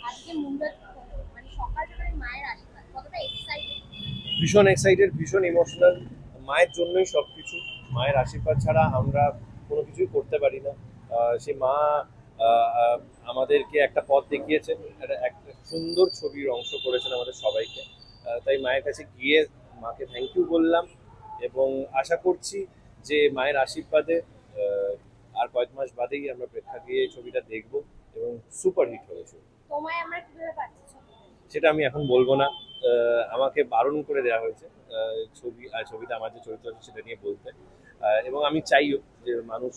আজকে মুন্ডত মানে সকাল সকাল মায়ের আশীর্বাদ কতটা এক্সাইটেড? ভীষণ এক্সাইটেড, ভীষণ ইমোশনাল। মায়ের জন্যই সবকিছু। মায়ের আশীর্বাদ ছাড়া আমরা কোনো কিছুই করতে পারি না। সেই মা আমাদেরকে একটা পথ দেখিয়েছেন, একটা সুন্দর ছবির অংশ করেছেন আমাদের সবাইকে। তাই মায়ের কাছে গিয়ে মাকে থ্যাংক ইউ বললাম এবং আশা করছি যে মায়ের আশীর্বাদে আর কয়েক মাস বাদেই আমরা প্রেক্ষাগৃহে এই ছবিটা দেখব এবং সুপার হিট হয়েছে। তোমায় আমরা কিভাবে পাচ্ছি? সেটা আমি এখন বলবো না। আমাকে বারণ করে দেওয়া হয়েছে ছবিতে আমার যে চরিত্র আছে সেটা নিয়ে বলতে। এবং আমি চাইও যে মানুষ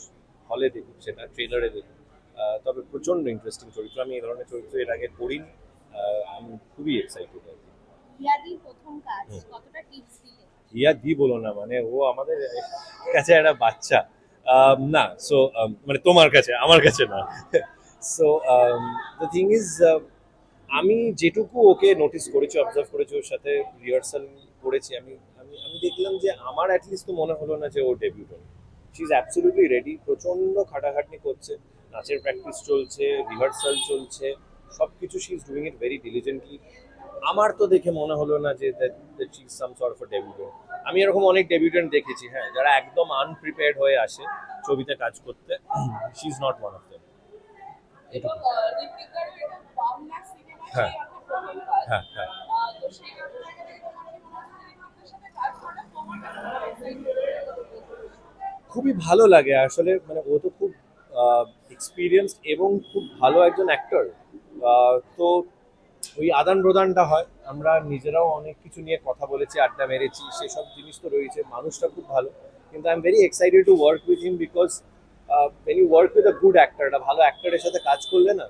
হলে দেখুক, সেটা ট্রেলারে দেখুক। তবে প্রচন্ড ইন্টারেস্টিং চরিত্র, আমি এই ধরনের চরিত্র এর আগে করিনি। আমি খুবই এক্সাইটেড আর কি। রিয়াদির প্রথম কাজ, কতটা টিপস দিলে? হিয়া দি বলো না, মানে ও আমাদের কাছে একটা বাচ্চা। না, সো মানে তোমার কাছে, আমার কাছে না। সো দ্য থিং ইজ, আমি যেটুকু ওকে নোটিস করেছি, অবজার্ভ করেছি, ওর সাথে রিহার্সাল করেছি, আমি আমি আমি দেখলাম যে আমার অ্যাটলিস্ট তো মনে হলো না যে ও debutante. She is absolutely ready, প্রচন্ড খাটাখাটনি করছে, নাচের প্র্যাকটিস চলছে, রিহার্সাল চলছে, সবকিছু she is doing it very diligently. আমার তো দেখে মনে হলো না যে she is some sort of a debutante. আমি এরকম অনেক ডেবিউটেন্ট দেখেছি, হ্যাঁ, যারা একদম আনপ্রিপেয়ার্ড হয়ে আসে ছবিতে কাজ করতে। She is not one of them. এবং ঋত্বিকারও এটা বাংলা সিনেমা হ্যাঁ, সেই আপনার প্রথম কাজ। হ্যাঁ, হ্যাঁ। তো সেই জায়গা থেকে তোমার কি মনে হচ্ছে যে ঋত্বিকের সাথে কাজ করাটা তোমার কাছে কতটা এক্সাইটেড? খুবই ভালো লাগে আসলে, মানে ও তো খুব এক্সপিরিয়েন্সড এবং খুব ভালো একজন অ্যাক্টর। তো ওই আদান প্রদানটা হয়, আমরা নিজেরাও অনেক কিছু নিয়ে কথা বলেছি, আড্ডা মেরেছি, সেসব জিনিস তো রয়েছে। মানুষটা খুব ভালো, কিন্তু I am very excited to work with him because when you work with a good actor, একটা ভালো অ্যাক্টরের সাথে কাজ করলে না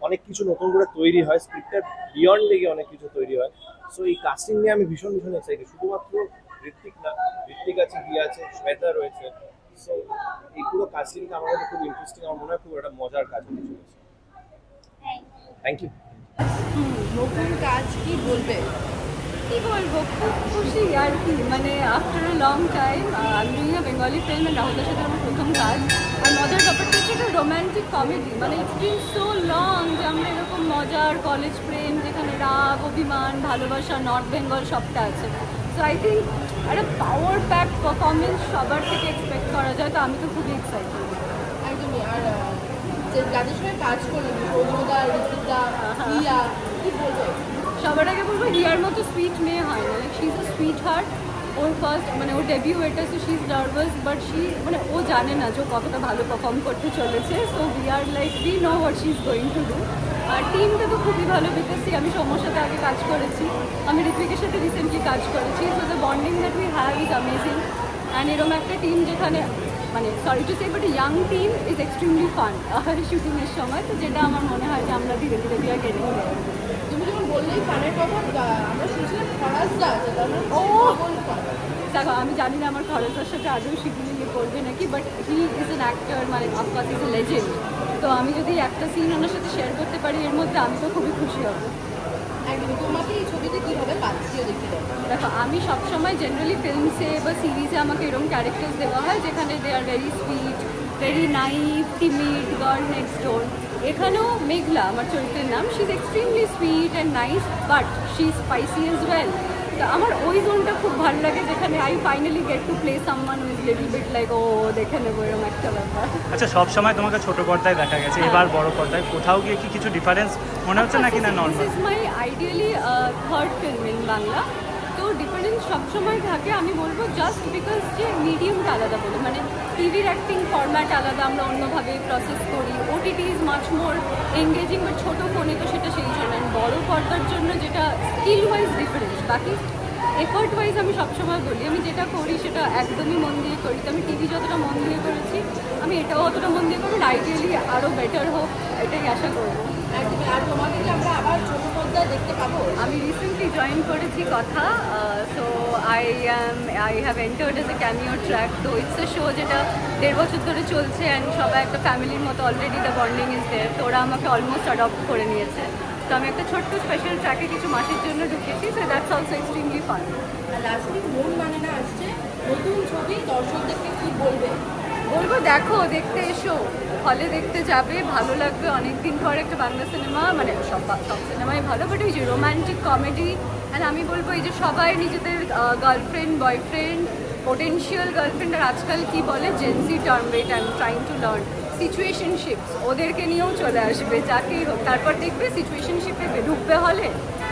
অনেক কিছু নতুন করে তৈরি হয়, স্ক্রিপ্টের বিয়ন্ড লেগে অনেক কিছু তৈরি হয়। সো এই কাস্টিং নিয়ে আমি ভীষণ ভীষণ এক্সাইটেড। শুধুমাত্র ঋত্বিক না, ঋত্বিক আছে, হিয়া আছে, শ্বেতা রয়েছে। সো এই পুরো কাস্টিংটা আমার কাছে খুব ইন্টারেস্টিং, আমার মনে হয় খুব একটা মজার কাজ হতে চলেছে। Thank you. নতুন কাজ কি বলবে? কি বলবো, খুব খুশি আর কি, মানে আফটার আ লং টাইম আমি ডুইং আ বেঙ্গলি ফিল্ম, রাহুলের সাথে আমার প্রথম কাজ। আর মজার ব্যাপারটা হচ্ছে একটা রোম্যান্টিক কমেডি, মানে ইটস বিন সো লং যে আমরা এরকম মজার কলেজ প্রেম যেখানে রাগ, অভিমান, ভালোবাসা, নর্থ বেঙ্গল সবটা আছে। সো আই থিঙ্ক একটা পাওয়ার প্যাক পারফরমেন্স সবার থেকে এক্সপেক্ট করা যায়, তো আমি তো খুবই এক্সাইটেড। একদমই। আর যে যাদের সঙ্গে কাজ করলেন, সৌম্যদা, ঋতিকা, রিয়া, কি বলবে? সবার আগে বলবো হিয়ার মতো সুইট মেয়ে হয় না, like she is a sweet heart. Or first মানে ওর ডেবিউ এটা, so she is nervous, but মানে ও জানে না যে ও কতটা ভালো পারফর্ম করতে চলেছে। So we are like we know what she is going to do. আর টিমটা তো খুবই ভালো, বিকজ আমি সৌম্যর সাথে আগে কাজ করেছি, আমি ঋত্বিকের সাথে রিসেন্টলি কাজ করেছি। So the bonding that we have is amazing. And এরকম একটা টিম যেখানে মানে sorry to say but young team is extremely fun শুটিংয়ের সময়, তো যেটা আমার মনে হয় যে আমরা ধীরে ধীরে উই আর গেটিং দেয়ার। তুমি যখন বললেই ফানের কথা, আমরা শুনছিলাম ফরাজদা আছে, তার মানে ও পাগল fan। দেখো, আমি জানি না আমার খরচের সাথে আদৌ শিখিয়ে নিয়ে করবে নাকি, but he is an actor, মানে অফকোর্স ইজ এ লেজেন্ড। তো আমি যদি একটা সিন ওনার সাথে শেয়ার করতে পারি এর মধ্যে, আমি তো খুবই খুশি হব। একদমই। তোমাকে এই ছবিতে কীভাবে কাজটিও দেখতে দেবে? দেখো, আমি সবসময় জেনারেলি ফিল্মসে বা সিরিজে আমাকে এরকম ক্যারেক্টার্স দেওয়া হয় যেখানে they are very sweet, very naive, timid, girl next door. এখানেও মেঘলা আমার চরিত্রের নাম, she is extremely sweet and nice, but she is spicy as well. তো আমার ওই জোনটা খুব ভালো লাগে, যেখানে I finally get to play someone with little bit like ও দেখে নেবো, এরকম একটা ব্যাপার। আচ্ছা, সব সময় তোমাকে ছোট পর্দায় দেখা গেছে, এবার বড় পর্দায় কোথাও গিয়ে কি কিছু ডিফারেন্স মনে হচ্ছে নাকি না normal? This is my ideally third film in Bangla, তো ডিফারেন্স সবসময় থাকে। আমি বলবো জাস্ট বিকজ যে মিডিয়ামটা আলাদা বলে, মানে টিভির অ্যাক্টিং ফরম্যাট আলাদা, আমরা অন্যভাবে প্রসেস করি, OTT is much more engaging, but ছোটো ফোনে তো সেটা সেই জন্য। বড় পর্দার জন্য যেটা স্কিল ওয়াইজ ডিফারেন্স, বাকি এফার্ট ওয়াইজ আমি সবসময় বলি আমি যেটা করি সেটা একদমই মন দিয়ে করি। তো আমি টিভি যতটা মন দিয়ে করেছি, আমি এটাও অতটা মন দিয়ে করবো, আইডিয়ালি আরও বেটার হোক, এটাই আশা করবো। একদমই। আর তোমাকে কি আমরা আবার ছোট পর্দায় দেখতে পাবো? আমি রিসেন্টলি জয়েন করেছি কথা, so I have entered as a cameo track. তো ইটস এ শো যেটা 1.5 বছর ধরে চলছে, অ্যান্ড সবাই একটা ফ্যামিলির মতো already the bonding is there. তো ওরা আমাকে অলমোস্ট অ্যাডপ্ট করে নিয়েছে। তো আমি একটা ছোট্ট স্পেশাল ট্র্যাকে কিছু মাসের জন্য ঢুকেছি, so that's also extremely fun. আর লাস্টলি মন মানে না আসছে, নতুন ছবি, দর্শকদেরকে কি বলবে? বলবো দেখো, দেখতে এসো, হলে দেখতে যাবে, ভালো লাগবে। অনেকদিন পর একটা বাংলা সিনেমা, মানে সব সিনেমাই ভালো, বাট ওই যে রোম্যান্টিক কমেডি। অ্যান্ড আমি বলবো এই যে সবাই নিজেদের গার্লফ্রেন্ড, বয়ফ্রেন্ড, পোটেনশিয়াল গার্লফ্রেন্ড, আর আজকাল কি বলে Gen Z term, wait I am trying to learn, situationships, ওদেরকে নিয়েও চলে আসবে যাকেই হোক। তারপর দেখবে সিচুয়েশনশিপে ঢুকবে হলে,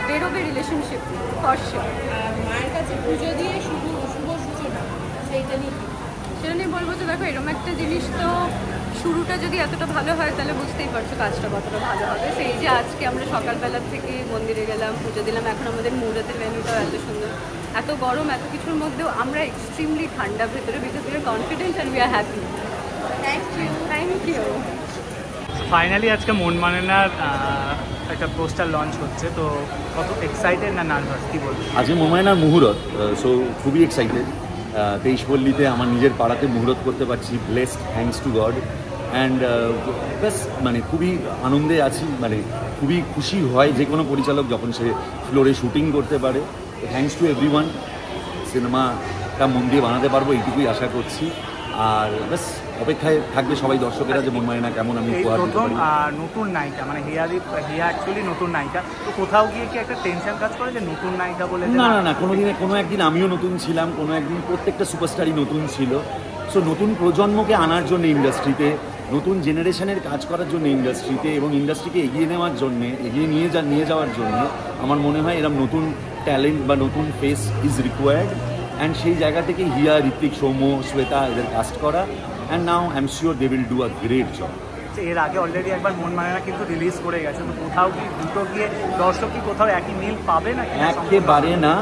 বেরোবে রিলেশনশিপ ফর্সে। মায়ের কাছে পুজো দিয়ে শুভ সূচনা, সেইটা নিয়ে সেটা নিয়ে বলবো তো দেখো, এরকম একটা জিনিস তো শুরুটা যদি এতটা ভালো হয় তাহলে বুঝতেই পারছো কাজটা কতটা ভালো হবে। সেই যে আজকে আমরা সকালবেলা থেকে মন্দিরে গেলাম, পুজো দিলাম, এখন আমাদের মুহূর্তের ভেন্যুটাও এত সুন্দর, এত গরম, এত কিছুর মধ্যেও আমরা এক্সট্রিমলি ঠান্ডা ভেতরে, because we are confident and we are happy. Thank you. Finally আজকে মন মানে নার একটা পোস্টার লঞ্চ হচ্ছে, তো কত এক্সাইটেড না নার্ভাস কি বলবো? আজকে মন মানে নার মুহূর্ত, সো খুবই এক্সাইটেড। 23 পল্লীতে আমার নিজের পাড়াতে মুহূর্ত করতে পারছি, blessed, thanks to god. And ব্যাস মানে খুবই আনন্দে আছি, মানে খুবই খুশি হয় যে কোনো পরিচালক যখন সে ফ্লোরে শুটিং করতে পারে। থ্যাঙ্কস টু এভরিওয়ান, সিনেমাটা মন দিয়ে বানাতে পারবো এইটুকুই আশা করছি। আর ব্যাস অপেক্ষায় থাকবে সবাই দর্শকেরা যে মন মানে না কেমন আমি এই উপহার দিতে প্রথম পারি। নতুন নায়িকা, মানে হিয়া অ্যাকচুয়ালি নতুন নায়িকা, তো কোথাও গিয়ে কি একটা টেনশন কাজ করে যে নতুন নায়িকা বলে? না না না, কোনো একদিন আমিও নতুন ছিলাম, কোনো একদিন প্রত্যেকটা সুপারস্টারই নতুন ছিল। সো নতুন প্রজন্মকে আনার জন্য ইন্ডাস্ট্রিতে, নতুন জেনারেশনের কাজ করার জন্য ইন্ডাস্ট্রিতে, এবং ইন্ডাস্ট্রিকে এগিয়ে নেওয়ার জন্যে, এগিয়ে নিয়ে যাওয়ার জন্য আমার মনে হয় এরকম নতুন ট্যালেন্ট বা নতুন ফেস ইজ রিকোয়ার্ড। অ্যান্ড সেই জায়গা থেকে হিয়া, ঋত্বিক, সৌম্য, শ্বেতা এদের কাস্ট করা। And now I am sure they will do a great job. এর আগে অলরেডি একবার মন মানে না কিন্তু রিলিজ করে গেছে, তো কোথাও কি দুটো গিয়ে দর্শক কি কোথাও একই মিল পাবে না? একেবারে না।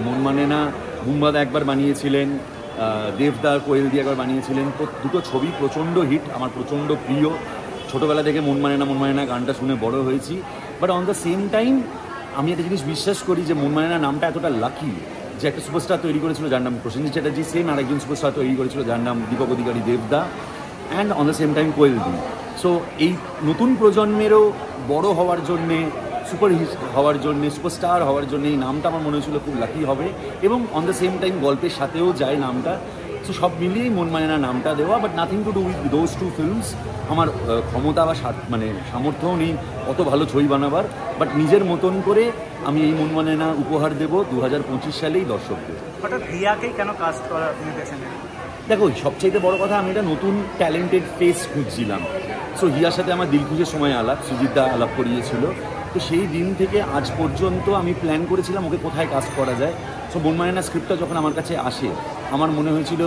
মন মানে না মুম্বাদা একবার বানিয়েছিলেন, দেবদা, কোয়েল দিয়ে একবার বানিয়েছিলেন, তো দুটো ছবি প্রচণ্ড হিট, আমার প্রচণ্ড প্রিয়। ছোটোবেলা থেকে মন মানে না গানটা শুনে বড় হয়েছি। But on the same time আমি একটা জিনিস বিশ্বাস করি যে মন মানে না নামটা এতটা লাকি যে একটা সুপারস্টার তৈরি করেছিল যার নাম প্রসেনজিৎ চ্যাটার্জি, সেম আরেকজন সুপারস্টার তৈরি করেছিল যার নাম দীপক অধিকারী, দেবদা, and on the same time Koel di. So এই নতুন প্রজন্মেরও বড় হওয়ার জন্যে, সুপারহিট হওয়ার জন্যে, সুপারস্টার হওয়ার জন্য এই নামটা আমার মনে হয়েছিল খুব লাকি হবে, এবং অন দ্য সেম টাইম গল্পের সাথেও যায় নামটা। সো সব মিলিয়েই মন মানে না নামটা দেওয়া, but nothing to do with those two films. আমার ক্ষমতা বা মানে সামর্থ্যও নেই অত ভালো ছবি বানাবার, বাট নিজের মতন করে আমি এই মন মানে না উপহার দেবো 2025 সালেই দর্শকদের। হঠাৎ হিয়াকেই কেন কাস্ট করা আপনি বেছে নেন? দেখো, সবচেয়ে বড় কথা, আমি একটা নতুন ট্যালেন্টেড ফেস খুঁজছিলাম। সো হিয়ার সাথে আমার দিলখুশের সময় আলাপ, সুজিতদা আলাপ করিয়েছিল। তো সেই দিন থেকে আজ পর্যন্ত আমি প্ল্যান করেছিলাম ওকে কোথায় কাস্ট করা যায়। সো মন মানে না স্ক্রিপ্টটা যখন আমার কাছে আসে, আমার মনে হয়েছিল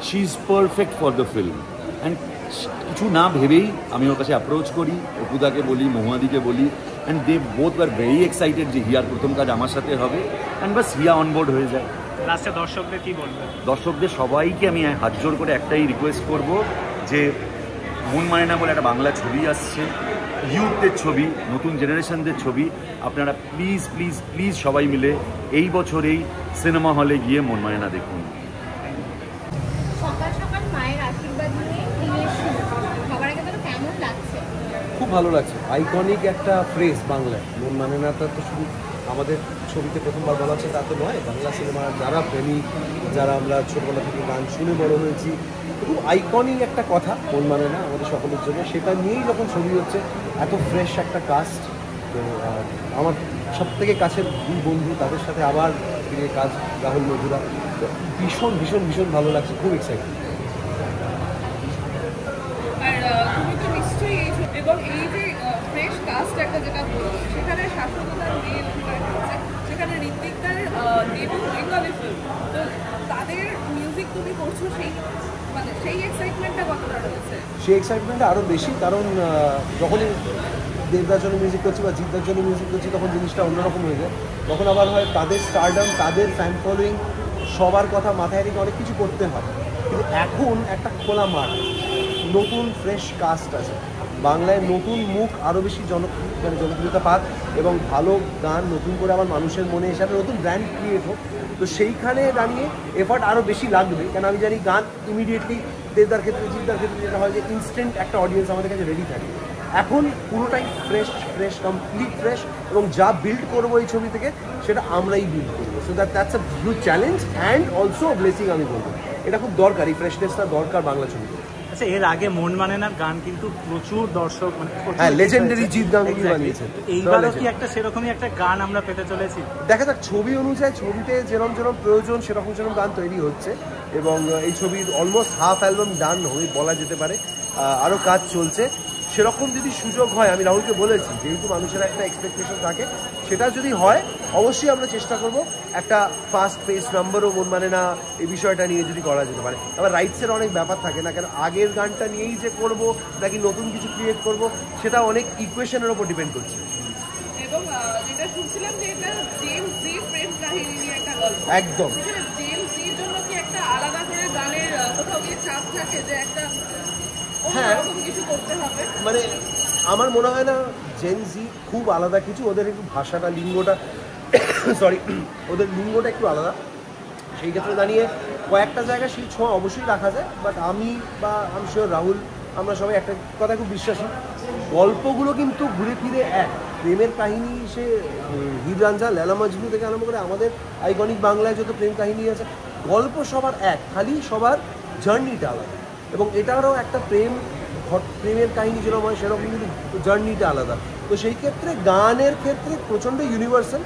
she is perfect for the film. And কিছু না ভেবেই আমি ওর কাছে অ্যাপ্রোচ করি, অপুদাকে বলি, মহুয়াদিকে বলি, and they both were very excited যে হিয়ার প্রথম কাজ আমার সাথে হবে। অ্যান্ড বাস হিয়া অনবোর্ড হয়ে যায়। লাস্টে দর্শকদের কি বলবেন? দর্শকদের সবাইকে আমি হাত জোর করে একটাই রিকোয়েস্ট করব যে মন মানে না বলে একটা বাংলা ছবি আসছে, ইউথদের ছবি, নতুন জেনারেশনদের ছবি, আপনারা প্লিজ প্লিজ প্লিজ সবাই মিলে এই বছরেই সিনেমা হলে গিয়ে মন মানে না দেখুন। সকাল সকাল মায়ের আশীর্বাদ নিয়ে দিনের শুরু, সবার আগে তো কেমন লাগছে? খুব ভালো লাগছে। আইকনিক একটা ফ্রেজ বাংলায়, মন মানে না তো শুধু আমাদের ছবিতে প্রথমবার বলা হচ্ছে তা তো নয়, বাংলা সিনেমার যারা প্রেমিক, যারা আমরা ছোটবেলা থেকে গান শুনে বড় হয়েছি, খুব আইকনিক একটা কথা মন মানে না আমাদের সকলের জন্য। সেটা নিয়েই যখন ছবি হচ্ছে, এত ফ্রেশ একটা কাস্ট, তো আমার সব থেকে কাছের দুই বন্ধু, তাদের সাথে আবার ফিরে কাজ, রাহুল মধুরা, তো ভীষণ ভীষণ ভীষণ ভালো লাগছে, খুব এক্সাইটেড। আর তুমি তো নিশ্চয়ই এবং এই যে ফ্রেশ কাস্ট একটা যেটা বলছো, সেখানে শাশ্বততার মেয়ে অভিনয় করছে, সেখানে ঋত্বিকদার ডেবিউ বেঙ্গলি ফিল্ম, তো তাদের মিউজিক তুমি করছো, সেই মানে সেই এক্সাইটমেন্টটা কতটা রয়েছে? সেই এক্সাইটমেন্টটা আরও বেশি, কারণ যখনই দেবদার জন্য মিউজিক করছি বা জিদ্দার জন্য মিউজিক করছি, তখন জিনিসটা অন্যরকম হয়ে যায়। তখন আবার হয় তাদের স্টারডাম, তাদের ফ্যান ফলোয়িং, সবার কথা মাথায় রেখে অনেক কিছু করতে হয়। কিন্তু এখন একটা খোলা মাঠ, নতুন ফ্রেশ কাস্ট আছে বাংলায়, নতুন মুখ আরও বেশি জনপ্রিয়তা পাক, এবং ভালো গান নতুন করে আবার মানুষের মনে এসে একটা নতুন ব্র্যান্ড ক্রিয়েট হোক। তো সেইখানে দাঁড়িয়ে এফার্ট আরও বেশি লাগবে, কেন আমি জানি গান ইমিডিয়েটলি দেবদার ক্ষেত্রে, জিদ্দার ক্ষেত্রে যেটা হয় যে ইনস্ট্যান্ট একটা অডিয়েন্স আমাদের কাছে রেডি থাকে। এখন পুরোটাই ফ্রেশ, কমপ্লিট ফ্রেশ, এবং যা বিল্ড করবো এই ছবি থেকে সেটা আমরাই বিল্ড করবো। So that's a huge challenge and also blessing আমি বলবো। এটা খুব দরকার, এই ফ্রেশনেসটা দরকার বাংলা ছবিতে। আচ্ছা, এর আগে মন মানে না গান কিন্তু প্রচুর দর্শক মানে হ্যাঁ লেজেন্ডারি জিৎ গাঙ্গুলি বানিয়েছেন। এইবারও কি একটা সেরকমই একটা গান আমরা পেতে চলেছি? দেখা যাক ছবি অনুযায়ী, ছবিতে যেরকম যেরকম প্রয়োজন সেরকম সেরকম গান তৈরি হচ্ছে এবং এই ছবির অলমোস্ট হাফ অ্যালবাম ডান হয়ে বলা যেতে পারে, আরও কাজ চলছে। সেরকম যদি সুযোগ হয়, আমি রাহুলকে বলেছি যেহেতু মানুষের একটা এক্সপেকটেশন থাকে, সেটা যদি হয় অবশ্যই আমরা চেষ্টা করব একটা ফাস্ট পেস নাম্বারও মন মানে না এই বিষয়টা নিয়ে যদি করা যেতে পারে। আবার রাইটসের অনেক ব্যাপার থাকে না, কেন আগের গানটা নিয়েই যে করব নাকি নতুন কিছু ক্রিয়েট করব সেটা অনেক ইকুয়েশনের ওপর ডিপেন্ড করছে। এবং যেটা শুনছিলাম যে এটা জেমস জির প্রেম কাহিনী নিয়ে একটা গল্প, একদম জেমস জির জন্য কি একটা আলাদা করে গানের কোথাও গিয়ে চাপ থাকে যে একটা অন্যরকম কিছু করতে হবে? মানে আমার মনে হয় না জেন জি খুব আলাদা কিছু, ওদের একটু ভাষাটা লিঙ্গটা সরি ওদের লিঙ্গটা একটু আলাদা, সেই ক্ষেত্রে দাঁড়িয়ে কয়েকটা জায়গায় সেই ছোঁয়া অবশ্যই রাখা যায়। বাট আমি শিওর রাহুল আমরা সবাই একটা কথা খুব বিশ্বাসী, গল্পগুলো কিন্তু ঘুরে ফিরে এক। প্রেমের কাহিনী সে হির রাঞ্ঝা, লেলা মজনু থেকে আরম্ভ করে আমাদের আইকনিক বাংলায় যত প্রেম কাহিনী আছে, গল্প সবার এক, খালি সবার জার্নিটা আলাদা। এবং এটারও একটা প্রেমের কাহিনী যেরকম হয় সেরকম কিন্তু জার্নিটা আলাদা। তো সেই ক্ষেত্রে গানের ক্ষেত্রে প্রচণ্ড ইউনিভার্সাল,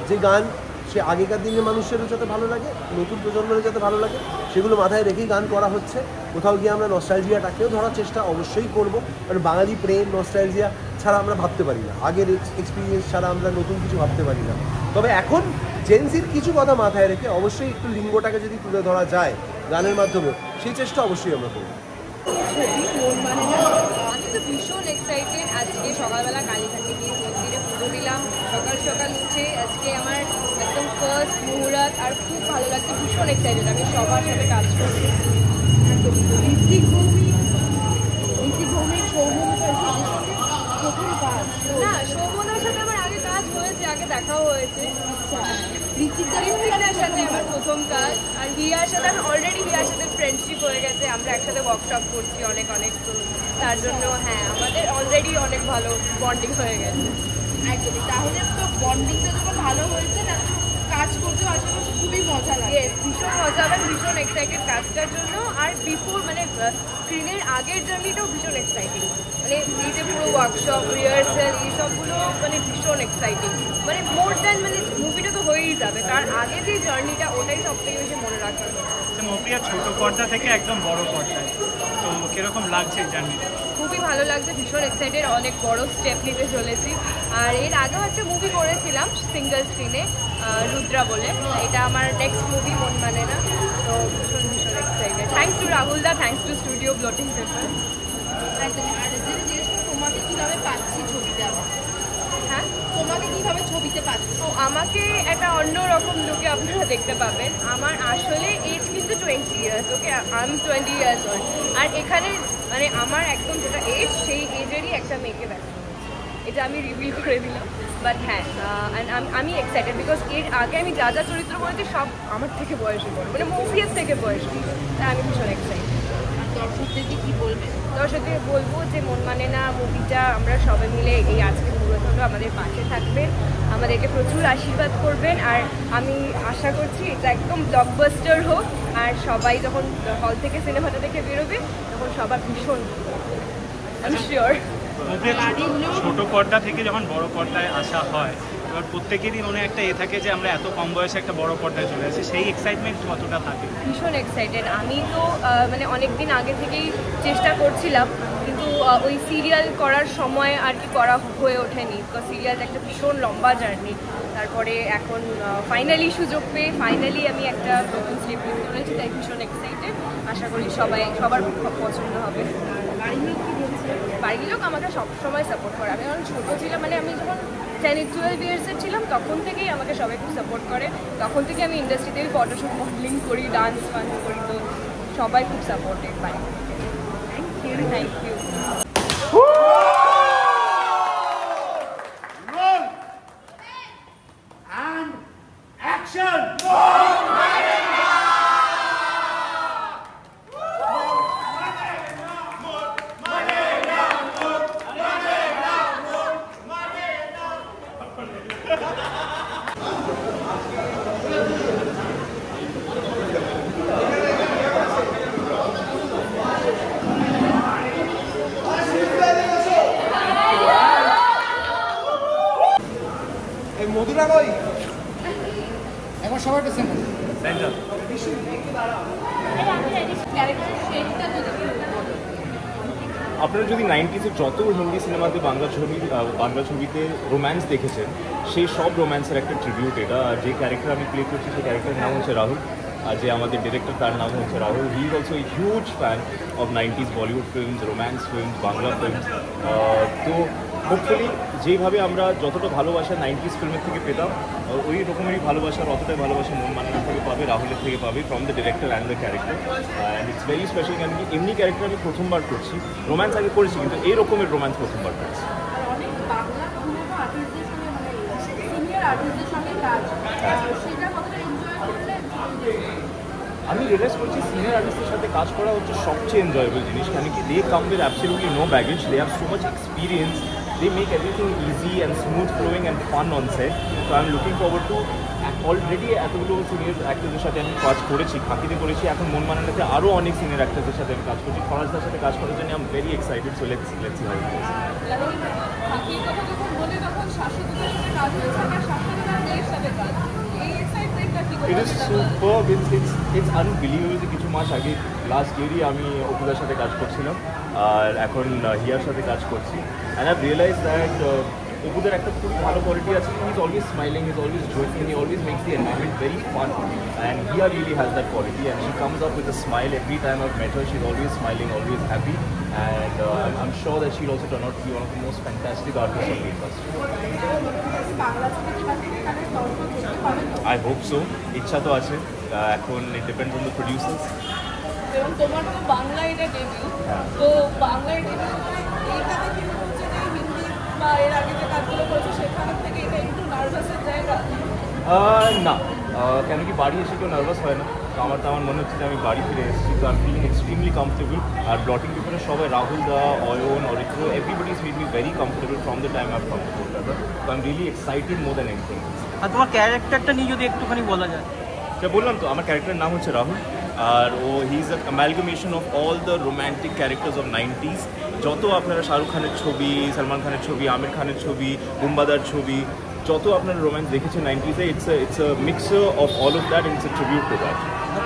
যে গান সে আগেকার দিনের মানুষেরও যাতে ভালো লাগে, নতুন প্রজন্মেরও যাতে ভালো লাগে, সেগুলো মাথায় রেখেই গান করা হচ্ছে। কোথাও গিয়ে আমরা নস্টালজিয়াটাকেও ধরার চেষ্টা অবশ্যই করব, কারণ বাঙালি প্রেম নস্টালজিয়া ছাড়া আমরা ভাবতে পারি না, আগের এক্সপিরিয়েন্স ছাড়া আমরা নতুন কিছু ভাবতে পারি না। তবে এখন জেনজির কিছু কথা মাথায় রেখে অবশ্যই একটু লিঙ্গটাকে যদি তুলে ধরা যায় গানের মাধ্যমে, সেই চেষ্টা অবশ্যই আমরা করব। আমি তো ভীষণ এক্সাইটেড। আজকে সকালবেলা কালীঘাটে গিয়ে মন্দিরে পুজো দিলাম, সকাল সকাল উঠে আজকে আমার একদম ফার্স্ট মুহূর্ত, আর খুব ভালো লাগছে, ভীষণ এক্সাইটেড। আমি সবার সাথে কাজ করছি। ঋত্বিক ভৌমিক সৌম্য প্রথম কাজ না, শোভনার সাথে আমার আগে কাজ হয়েছে, আগে দেখাও হয়েছে। ঋত্বিকদার সাথে আমার প্রথম কাজ, আর হিয়ার সাথে আমি অলরেডি হিয়ার সাথে ফ্রেন্ডশিপ হয়ে গেছে, আমরা একসাথে ওয়ার্কশপ করছি অনেক তো তার জন্য হ্যাঁ আমাদের অলরেডি অনেক ভালো বন্ডিং হয়ে গেছে। একদমই। তাহলে তো বন্ডিংটা যখন ভালো হয়েছে না, কাজ করতে আশা করছি খুবই মজা লাগে। ভীষণ মজা হবে, ভীষণ এক্সাইটেড কাজটার জন্য। আর বিফোর মানে স্ক্রিনের আগের জার্নিটাও ভীষণ এক্সাইটিং, মানে এই যে পুরো ওয়ার্কশপ রিহার্সাল এইসবগুলো মানে ভীষণ এক্সাইটিং, মানে মোর দ্যান মানে মুভিটা তো হয়েই যাবে, তার আগে যে জার্নিটা ওটাই সব থেকে বেশি মনে রাখার। মুভিয়া ছোট পর্দা থেকে একদম বড় পর্দায়, তো কিরকম লাগছে জার্নিটা? খুবই ভালো লাগছে, ভীষণ এক্সাইটেড, অনেক বড় স্টেপ নিতে চলেছি। আর এর আগেও একটা মুভি করেছিলাম সিঙ্গেল স্ক্রিনে, রুদ্রা বলে, এটা আমার নেক্সট মুভি মন মানে না, তো ভীষণ ভীষণ excited. Thanks to Rahul da, thanks to studio Blotting Paper. একদমই। আর জিজ্ঞেস তোমাকে কীভাবে পাচ্ছি ছবিতে? হ্যাঁ, তোমাকে কীভাবে ছবিতে পাচ্ছি? তো আমাকে একটা অন্যরকম লুকে আপনারা দেখতে পাবেন। আমার আসলে এজ কিন্তু 20 ইয়ার্স, ওকে আমি 20 ইয়ার্স ওল্ড, আর এখানে মানে আমার একদম যেটা এজ সেই এজেরই একটা মেয়েকে দেখা, এটা আমি রিভিল করে দিলাম। বাট হ্যাঁ, আমি এক্সাইটেড বিকজ এর আগে আমি যা যা চরিত্র করেছি সব আমার থেকে বয়সী বড়, মানে মুভিয়ার থেকে বয়সী, তাই আমি ভীষণ এক্সাইটেড। দর্শকদেরকে কী বলবে? দর্শকদের বলবো যে মন মানে না মুভিটা আমরা সবাই মিলে এই আজকে মুহূর্ত হলো আমাদের পাশে থাকবেন, আমাদেরকে প্রচুর আশীর্বাদ করবেন। আর আমি আশা করছি এটা একদম ব্লকবাস্টার হোক, আর সবাই যখন হল থেকে সিনেমাটা দেখে বেরোবে তখন সবার ভীষণ আমি শিওর। ছোট পর্দা থেকে যখন বড় পর্দায় আসা হয়, এবার প্রত্যেকেরই মনে একটা থাকে যে আমরা এত কম বয়সে একটা বড় পর্দায় চলে আসি, সেই এক্সাইটমেন্ট কতটা থাকে? ভীষণ এক্সাইটেড। আমি তো মানে অনেক দিন আগে থেকেই চেষ্টা করছিলাম, কিন্তু ওই সিরিয়াল করার সময় আর কি করা হয়ে ওঠেনি, বিকজ সিরিয়াল একটা ভীষণ লম্বা জার্নি। তারপরে এখন ফাইনালি সুযোগ পেয়ে ফাইনালি আমি একটা নতুন স্লিপ নিতে চলেছি, তাই ভীষণ এক্সাইটেড। আশা করি সবার খুব পছন্দ হবে। বাড়ির লোক আমাকে সবসময় সাপোর্ট করে, আমি যখন ছোটো ছিলাম, মানে আমি যখন 10-12 ইয়ার্সের ছিলাম তখন থেকেই আমাকে সবাই খুব সাপোর্ট করে, তখন থেকে আমি ইন্ডাস্ট্রিতে ফটোশ্যুট মডেলিং করি, ডান্স ফান করি, তো সবাই খুব সাপোর্টেড বাড়ি থেকে। Thank you. এখন সবাই একটু সিম্পল ক্যারেক্টার শেডটা যদি কেউ বলো। আপনারা যদি 90s-এর যত হিন্দি সিনেমাতে বাংলা ছবিতে রোম্যান্স দেখেছেন সেই সব রোম্যান্সের একটা ট্রিবিউট এটা। আর যে ক্যারেক্টার আমি প্লে করছি সেই ক্যারেক্টারের নাম হচ্ছে রাহুল, আর যে আমাদের ডিরেক্টর তার নাম হচ্ছে Rahul. He is also a huge fan of 90s Bollywood films, romance films, Bangla films. তো হোপফুলি যেইভাবে আমরা যতটা ভালোবাসা 90s ফিল্মের থেকে পেতাম ওই রকমেরই ভালোবাসার অতটাই ভালোবাসা মন মানানোর থেকে পাবে, রাহুলের থেকে পাবে, from the director and the character. And it's very special, কারণ কি এমনি ক্যারেক্টার আমি প্রথমবার করছি। রোম্যান্স আগে করেছি কিন্তু এই রকমের রোম্যান্স প্রথমবার করছি। আর অনেক বাংলা পুরনো আর্টিস্টদের সঙ্গে মানে সিনিয়র আর্টিস্টদের সঙ্গে কাজ, সেটা কতটা এনজয় করলে? আমি রিয়েলাইজ করছি সিনিয়র আর্টিস্টের সাথে কাজ করা হচ্ছে সবচেয়ে এনজয়েবল জিনিস, কেন কি they come with absolutely no baggage, they have so much experience, they make everything easy and smooth flowing and fun on set. So I'm looking forward to already এতগুলো সিনিয়র অ্যাক্টরদের সাথে আমি কাজ করেছি, খাতিরে করেছি, এখন মন মানানোতে আরও অনেক সিনিয়র অ্যাক্টরদের সাথে আমি কাজ করছি। ফরাজদার সাথে কাজ করার জন্য আমি very excited. So let's see how it goes. বাকির কথা যখন বলে তখন শাশ্বততার সাথে কাজ হয়েছে, আমার শাশ্বততার মেয়ের সাথে কাজ, এই এক্সাইটমেন্টটা কি করে? It is super, it's unbelievable যে কিছু মাস আগে লাস্ট ইয়ারই আমি অপুদার সাথে কাজ করছিলাম আর এখন হিয়ার সাথে কাজ করছি। অ্যান্ড আই রিয়েলাইজ দ্যাট অপুদের একটা খুব ভালো কোয়ালিটি আছে, he is always smiling, he is always joking, he always makes the environment very fun, and Hiya really has that quality and she comes up with a smile every time I've met her. She is always smiling, always happy, and I'm sure that she'll also turn out to be one of the most fantastic artists of the industry. I hope so. ইচ্ছা তো আছে, এখন it depends on the producers. এবং তোমার তো বাংলা এটা debut, তো বাংলায় ডেবিউ এইখানে কি মনে হচ্ছে যে হিন্দি বা এর আগে যে কাজগুলো করেছো সেখান থেকে এটা একটু নার্ভাসের জায়গা? না, কেন কি বাড়ি এসে কেউ নার্ভাস হয় না, তো আমার মনে হচ্ছে যে আমি বাড়ি ফিরে এসেছি। তো আমি ফিলিং এক্সট্রিমলি কমফর্টেবল। আর ব্লটিং পেপারে সবাই Rahul da, Ayan, Aritra, everybody is made me very comfortable from the time I from Kolkata. তো I am really excited more than anything. আর তোমার ক্যারেক্টারটা নিয়ে যদি একটুখানি বলা যায়। বললাম তো আমার ক্যারেক্টারের নাম হচ্ছে রাহুল, আর ও he is a amalgamation of all the romantic characters of 90s। যত আপনারা শাহরুখ খানের ছবি, সালমান খানের ছবি, আমির খানের ছবি, বুম্বাদার ছবি, যত আপনারা রোম্যান্স দেখেছেন 90s-এ, it's a mixture of all of that, it's a tribute to that.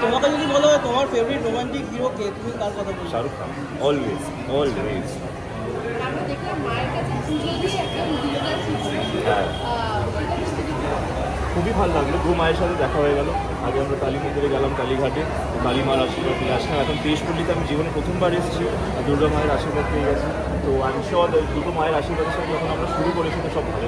তোমাকে যদি বলা হয় তোমার ফেভারিট রোমান্টিক হিরো কে, তুমি কার কথা বলছো? Shahrukh Khan, always always. আমরা দেখলাম মায়ের কাছে পুজো দিয়ে একটা ভিডিওটা হ্যাঁ, খুবই ভালো লাগলো। দু মায়ের সাথে দেখা হয়ে গেল। আগে আমরা কালী মন্দিরে গেলাম, কালীঘাটে, কালী মার আশীর্বাদ নিয়ে আসলাম। এখন তেজপল্লিতে আমি জীবনে প্রথমবার এসেছি, দুর্গা মায়ের আশীর্বাদ পেয়ে গেছি। তো আমি শিওর দুটো মায়ের আশীর্বাদের সাথে যখন আমরা শুরু করেছি তো সব ভালো